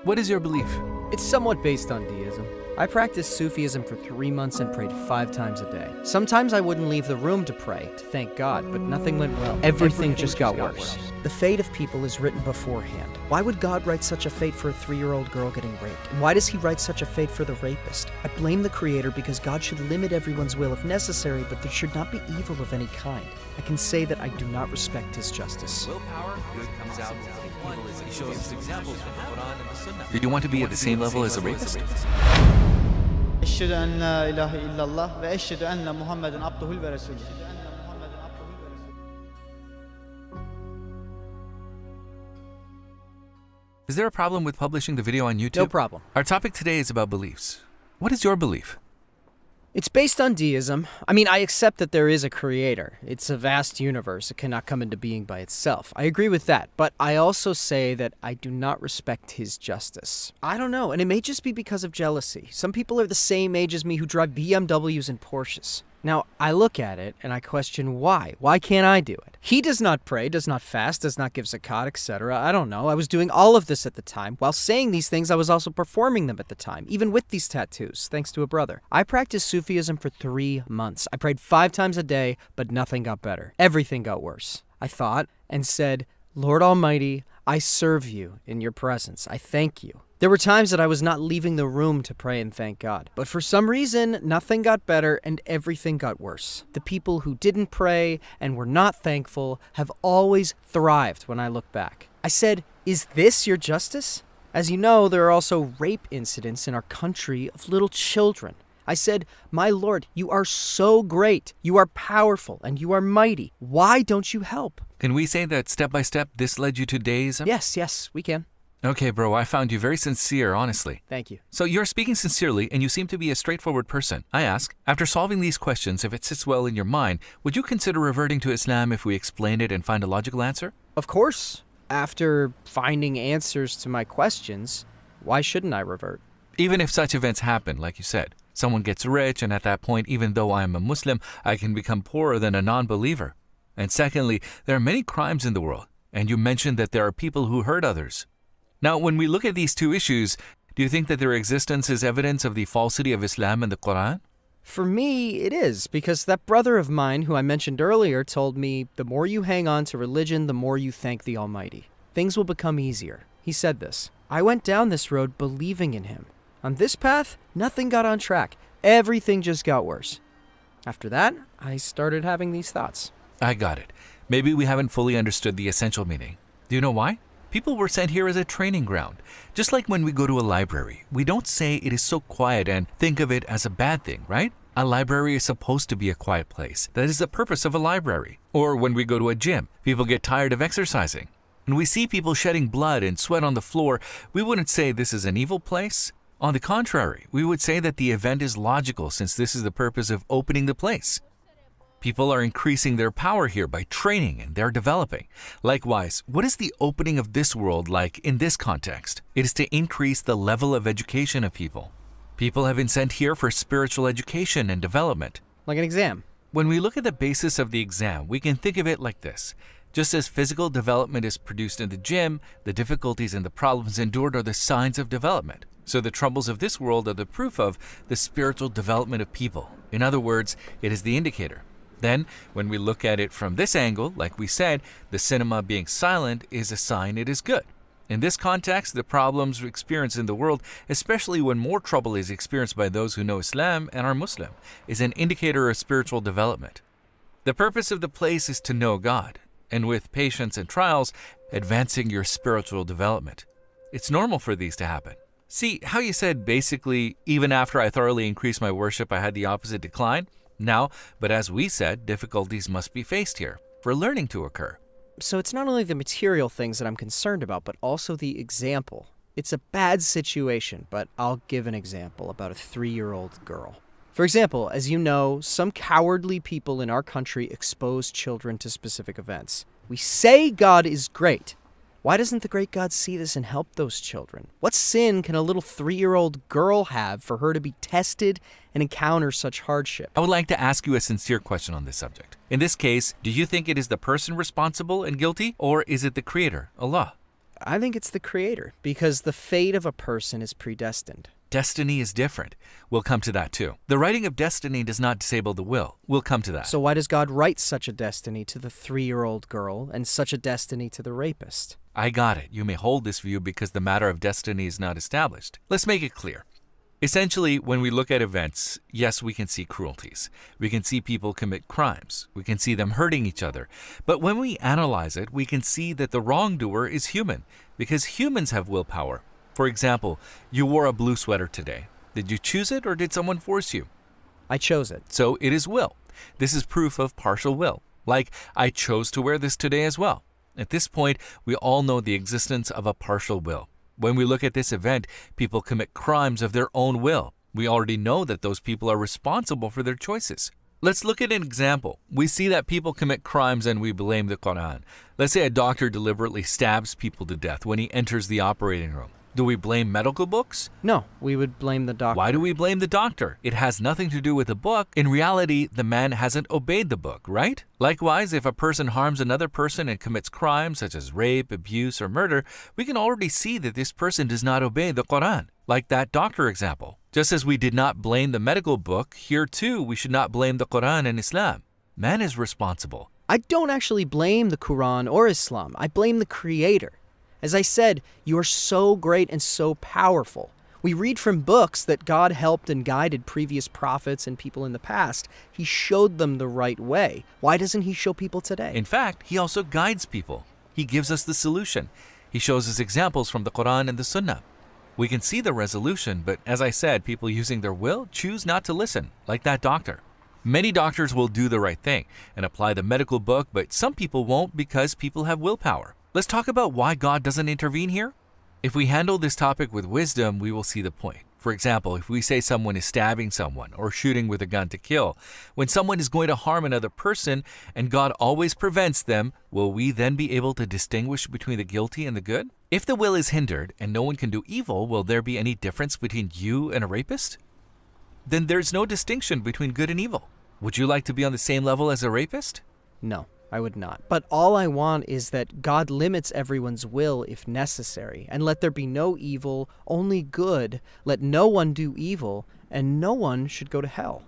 What is your belief? It's somewhat based on deism. I practiced Sufism for 3 months and prayed 5 times a day. Sometimes I wouldn't leave the room to pray, to thank God, but nothing went well. Everything just got worse. The fate of people is written beforehand. Why would God write such a fate for a 3-year-old girl getting raped? And why does he write such a fate for the rapist? I blame the Creator because God should limit everyone's will if necessary, but there should not be evil of any kind. I can say that I do not respect his justice. Willpower, good comes out. He shows us examples from the Quran and the Sunnah. Did you want to be at the same level as a rapist? أشهد أن لا إله إلا الله وأشهد أن محمدا عبده ورسوله. Is there a problem with publishing the video on YouTube? No problem. Our topic today is about beliefs. What is your belief? It's based on deism. I mean, I accept that there is a creator. It's a vast universe. It cannot come into being by itself. I agree with that. But I also say that I do not respect his justice. I don't know, and it may just be because of jealousy. Some people are the same age as me who drive BMWs and Porsches. Now, I look at it and I question why. Why can't I do it? He does not pray, does not fast, does not give zakat, etc. I don't know. I was doing all of this at the time. While saying these things, I was also performing them at the time, even with these tattoos, thanks to a brother. I practiced Sufism for 3 months. I prayed 5 times a day, but nothing got better. Everything got worse. I thought and said, Lord Almighty, I serve you in your presence. I thank you. There were times that I was not leaving the room to pray and thank God. But for some reason, nothing got better and everything got worse. The people who didn't pray and were not thankful have always thrived when I look back. I said, is this your justice? As you know, there are also rape incidents in our country of little children. I said, my Lord, you are so great. You are powerful and you are mighty. Why don't you help? Can we say that step by step this led you to deism? Yes, we can. Okay, bro, I found you very sincere, honestly. Thank you. So you're speaking sincerely and you seem to be a straightforward person. I ask, after solving these questions, if it sits well in your mind, would you consider reverting to Islam if we explain it and find a logical answer? Of course. After finding answers to my questions, why shouldn't I revert? Even if such events happen, like you said, someone gets rich and at that point, even though I am a Muslim, I can become poorer than a non-believer. And secondly, there are many crimes in the world, and you mentioned that there are people who hurt others. Now, when we look at these two issues, do you think that their existence is evidence of the falsity of Islam and the Quran? For me, it is, because that brother of mine who I mentioned earlier told me, the more you hang on to religion, the more you thank the Almighty. Things will become easier. He said this. I went down this road believing in him. On this path, nothing got on track. Everything just got worse. After that, I started having these thoughts. I got it. Maybe we haven't fully understood the essential meaning. Do you know why? People were sent here as a training ground. Just like when we go to a library, we don't say it is so quiet and think of it as a bad thing, right? A library is supposed to be a quiet place. That is the purpose of a library. Or when we go to a gym, people get tired of exercising. And we see people shedding blood and sweat on the floor, we wouldn't say this is an evil place. On the contrary, we would say that the event is logical since this is the purpose of opening the place. People are increasing their power here by training and they're developing. Likewise, what is the opening of this world like in this context? It is to increase the level of education of people. People have been sent here for spiritual education and development. Like an exam. When we look at the basis of the exam, we can think of it like this. Just as physical development is produced in the gym, the difficulties and the problems endured are the signs of development. So the troubles of this world are the proof of the spiritual development of people. In other words, it is the indicator. Then, when we look at it from this angle, like we said, the cinema being silent is a sign it is good. In this context, the problems experienced in the world, especially when more trouble is experienced by those who know Islam and are Muslim, is an indicator of spiritual development. The purpose of the place is to know God, and with patience and trials, advancing your spiritual development. It's normal for these to happen. See how you said basically, even after I thoroughly increased my worship, I had the opposite decline? Now, but as we said, difficulties must be faced here for learning to occur. So it's not only the material things that I'm concerned about, but also the example. It's a bad situation, but I'll give an example about a 3-year-old girl. For example, as you know, some cowardly people in our country expose children to specific events. We say God is great. Why doesn't the great God see this and help those children? What sin can a little 3-year-old girl have for her to be tested and encounter such hardship? I would like to ask you a sincere question on this subject. In this case, do you think it is the person responsible and guilty, or is it the Creator, Allah? I think it's the Creator, because the fate of a person is predestined. Destiny is different. We'll come to that too. The writing of destiny does not disable the will. We'll come to that. So why does God write such a destiny to the 3-year-old girl and such a destiny to the rapist? I got it. You may hold this view because the matter of destiny is not established. Let's make it clear. Essentially, when we look at events, yes, we can see cruelties. We can see people commit crimes. We can see them hurting each other. But when we analyze it, we can see that the wrongdoer is human, because humans have willpower. For example, you wore a blue sweater today. Did you choose it or did someone force you? I chose it. So it is will. This is proof of partial will. Like, I chose to wear this today as well. At this point, we all know the existence of a partial will. When we look at this event, people commit crimes of their own will. We already know that those people are responsible for their choices. Let's look at an example. We see that people commit crimes and we blame the Quran. Let's say a doctor deliberately stabs people to death when he enters the operating room. Do we blame medical books? No, we would blame the doctor. Why do we blame the doctor? It has nothing to do with the book. In reality, the man hasn't obeyed the book, right? Likewise, if a person harms another person and commits crimes such as rape, abuse, or murder, we can already see that this person does not obey the Quran, like that doctor example. Just as we did not blame the medical book, here too we should not blame the Quran and Islam. Man is responsible. I don't actually blame the Quran or Islam. I blame the Creator. As I said, you are so great and so powerful. We read from books that God helped and guided previous prophets and people in the past. He showed them the right way. Why doesn't He show people today? In fact, He also guides people. He gives us the solution. He shows us examples from the Quran and the Sunnah. We can see the resolution, but as I said, people using their will choose not to listen, like that doctor. Many doctors will do the right thing and apply the medical book, but some people won't because people have willpower. Let's talk about why God doesn't intervene here. If we handle this topic with wisdom, we will see the point. For example, if we say someone is stabbing someone or shooting with a gun to kill, when someone is going to harm another person and God always prevents them, will we then be able to distinguish between the guilty and the good? If the will is hindered and no one can do evil, will there be any difference between you and a rapist? Then there's no distinction between good and evil. Would you like to be on the same level as a rapist? No, I would not. But all I want is that God limits everyone's will if necessary, and let there be no evil, only good. Let no one do evil, and no one should go to hell.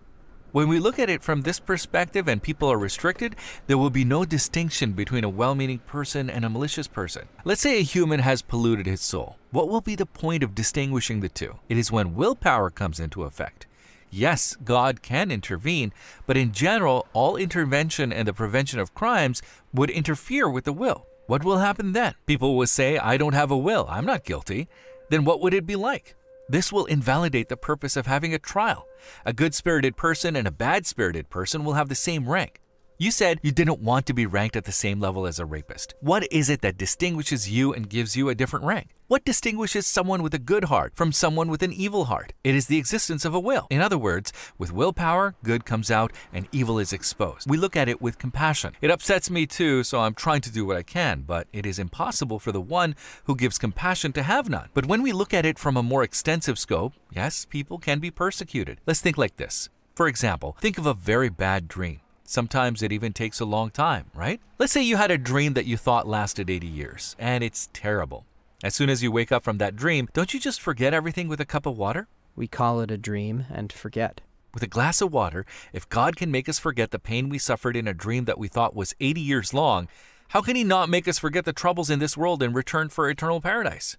When we look at it from this perspective and people are restricted, there will be no distinction between a well-meaning person and a malicious person. Let's say a human has polluted his soul. What will be the point of distinguishing the two? It is when willpower comes into effect. Yes, God can intervene, but in general, all intervention and the prevention of crimes would interfere with the will. What will happen then? People will say, I don't have a will, I'm not guilty. Then what would it be like? This will invalidate the purpose of having a trial. A good-spirited person and a bad-spirited person will have the same rank. You said you didn't want to be ranked at the same level as a rapist. What is it that distinguishes you and gives you a different rank? What distinguishes someone with a good heart from someone with an evil heart? It is the existence of a will. In other words, with willpower, good comes out and evil is exposed. We look at it with compassion. It upsets me too, so I'm trying to do what I can, but it is impossible for the one who gives compassion to have none. But when we look at it from a more extensive scope, yes, people can be persecuted. Let's think like this. For example, think of a very bad dream. Sometimes it even takes a long time, right? Let's say you had a dream that you thought lasted 80 years, and it's terrible. As soon as you wake up from that dream, don't you just forget everything with a cup of water? We call it a dream and forget. With a glass of water, if God can make us forget the pain we suffered in a dream that we thought was 80 years long, how can He not make us forget the troubles in this world in return for eternal paradise?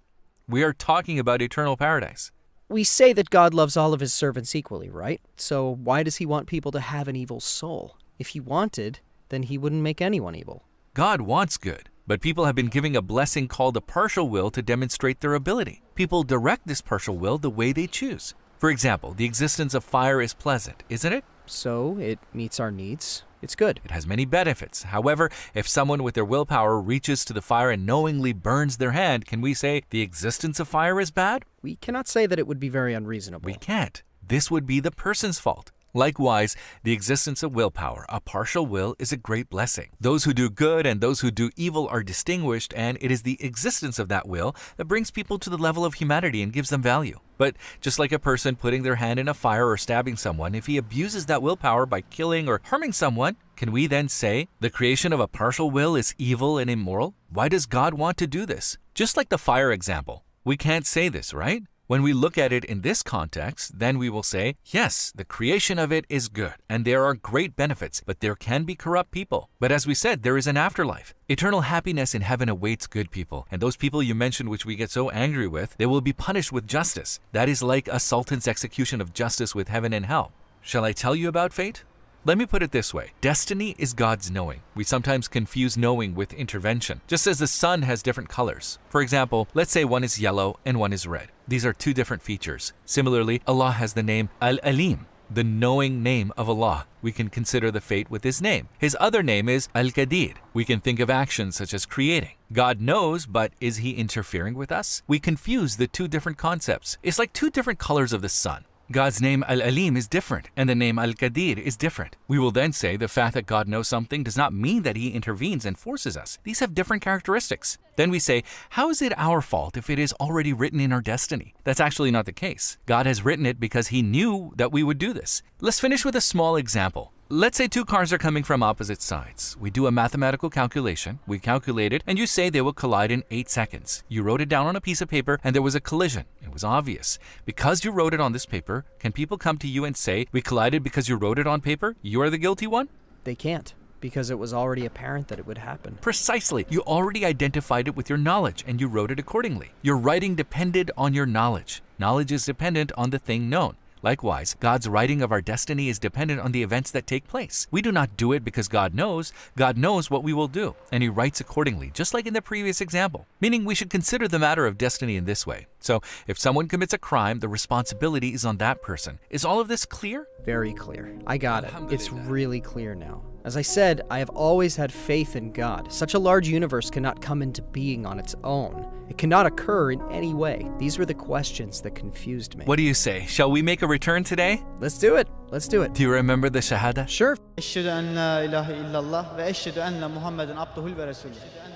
We are talking about eternal paradise. We say that God loves all of His servants equally, right? So why does He want people to have an evil soul? If He wanted, then He wouldn't make anyone evil. God wants good, but people have been giving a blessing called a partial will to demonstrate their ability. People direct this partial will the way they choose. For example, the existence of fire is pleasant, isn't it? So it meets our needs. It's good. It has many benefits. However, if someone with their willpower reaches to the fire and knowingly burns their hand, can we say the existence of fire is bad? We cannot say that it would be very unreasonable. We can't. This would be the person's fault. Likewise, the existence of willpower, a partial will, is a great blessing. Those who do good and those who do evil are distinguished, and it is the existence of that will that brings people to the level of humanity and gives them value. But just like a person putting their hand in a fire or stabbing someone, if he abuses that willpower by killing or harming someone, can we then say the creation of a partial will is evil and immoral? Why does God want to do this? Just like the fire example, we can't say this, right? When we look at it in this context, then we will say, yes, the creation of it is good, and there are great benefits, but there can be corrupt people. But as we said, there is an afterlife. Eternal happiness in heaven awaits good people, and those people you mentioned which we get so angry with, they will be punished with justice. That is like a sultan's execution of justice with heaven and hell. Shall I tell you about fate? Let me put it this way. Destiny is God's knowing. We sometimes confuse knowing with intervention, just as the sun has different colors. For example, let's say one is yellow and one is red. These are two different features. Similarly, Allah has the name Al-Alim, the knowing name of Allah. We can consider the fate with His name. His other name is Al-Qadir. We can think of actions such as creating. God knows, but is He interfering with us? We confuse the two different concepts. It's like two different colors of the sun. God's name Al-Alim is different, and the name Al-Qadir is different. We will then say the fact that God knows something does not mean that He intervenes and forces us. These have different characteristics. Then we say, how is it our fault if it is already written in our destiny? That's actually not the case. God has written it because He knew that we would do this. Let's finish with a small example. Let's say two cars are coming from opposite sides. We do a mathematical calculation, we calculate it, and you say they will collide in 8 seconds. You wrote it down on a piece of paper and there was a collision. It was obvious. Because you wrote it on this paper, can people come to you and say, we collided because you wrote it on paper? You are the guilty one? They can't, because it was already apparent that it would happen. Precisely. You already identified it with your knowledge and you wrote it accordingly. Your writing depended on your knowledge. Knowledge is dependent on the thing known. Likewise, God's writing of our destiny is dependent on the events that take place. We do not do it because God knows. God knows what we will do, and He writes accordingly, just like in the previous example. Meaning we should consider the matter of destiny in this way. So, if someone commits a crime, the responsibility is on that person. Is all of this clear? Very clear. I got it. It's really clear now. As I said, I have always had faith in God. Such a large universe cannot come into being on its own. It cannot occur in any way. These were the questions that confused me. What do you say? Shall we make a return today? Let's do it. Let's do it. Do you remember the Shahada? Sure. أشهد أن لا إله إلا الله وأشهد أن محمدا عبده ورسوله